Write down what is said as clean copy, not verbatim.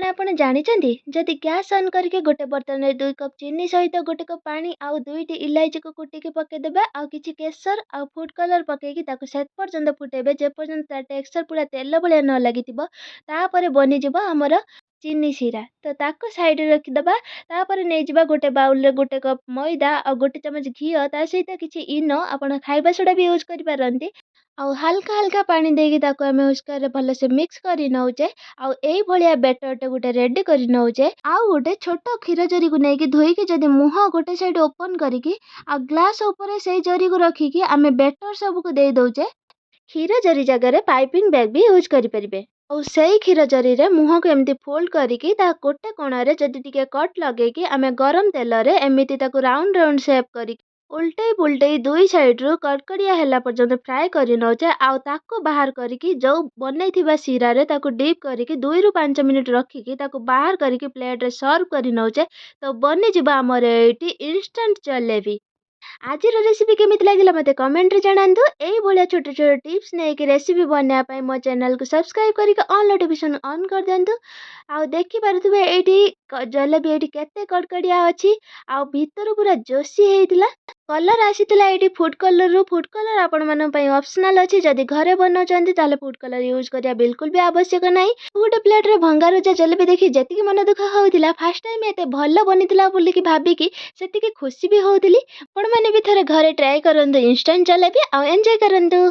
कण आपण जानिचंती जदि गैस ऑन करके गोटे बर्तन में 2 कप चीनी सहित गोटे कप पानी आउ 2टी इलायची को कुटिकी पकेदेबे आउ किछि केसर आउ फूड कलर पकेकी ताको सेत पर्यंत फुटेबे जे पर्यंत ता टेक्सचर पूरा तेल भलिया न लागिथिबो तापर बनि जिवो हमर चीनी सीरा तो ताको साइड रे रखिदबा तापर नै जिबा गोटे बाउल रे गोटे कप मैदा आ गोटे चमच घी ता सहित किछि इनो आपण खाइबा सोडा भी यूज करि पारंती आउ हल्का हल्का पानी देकी ताको हमें उसका भल से मिक्स करि नौचे आउ एई भलिया बैटरटे गोटे रेडी करि नौचे आउ गोटे छोट क्षीर जरी को नेकी धोईकी जदि मुह गोटे साइड ओपन करिकी आ ग्लास ऊपर से जरी को रखिकी आमे बैटर सब को दे दौचे क्षीर जरी जगह पाइपिंग बैग भी यूज करि परिबे और सही क्षीर जरी रे मुह को एमती फोल्ड करिकी ता गोटे कोणारे जदि टिके कट लगेकी आमे गरम तेल रे एमिति ताको राउंड राउंड शेप करिकी उल्टे पुल्टे दुई साइड रु कड़कड़िया हैला पर्यंत फ्राए करि नौचे आउ ताको बाहर करिकी जो बनैथिबा सीरा रे ताको डीप करिकी 2 रु 5 मिनिट रखिकी ताको बाहर करिकी प्लेट रे सर्व करि नौचे तो बनि जिबा हमर एटी इंस्टेंट जलेबी। आज रेसिपी केमिति लागिला मते कमेंट रे जणांतु एई भलिया छोट छोट टिप्स नै कि रेसिपी बनया पई मो चैनल को सब्सक्राइब करिक ऑल नोटिफिकेशन ऑन कर दियंतु आउ देखि पारुथबे एटी जलेबी एटी केते कड़कड़िया अछि आउ भीतर पूरा जोशी हेतिला कलर आसीतिला एटी फूड कलर आपण मन पई ऑप्शनल अछि जदि घरे बनो चंती ताले फूड कलर यूज करिया बिल्कुल भी आवश्यक नाही गोटे प्लेट रे भंगारुजा जलेबी देखि जेतिकी मन दुख होउतिला फर्स्ट टाइम एते भलो बनितिला बोली कि भाबी कि सेतिकी खुशी भी होउतिली पण माने भी थरे घरे ट्राई करंतु इंस्टेंट जलेबी आउ एंजॉय करंतु।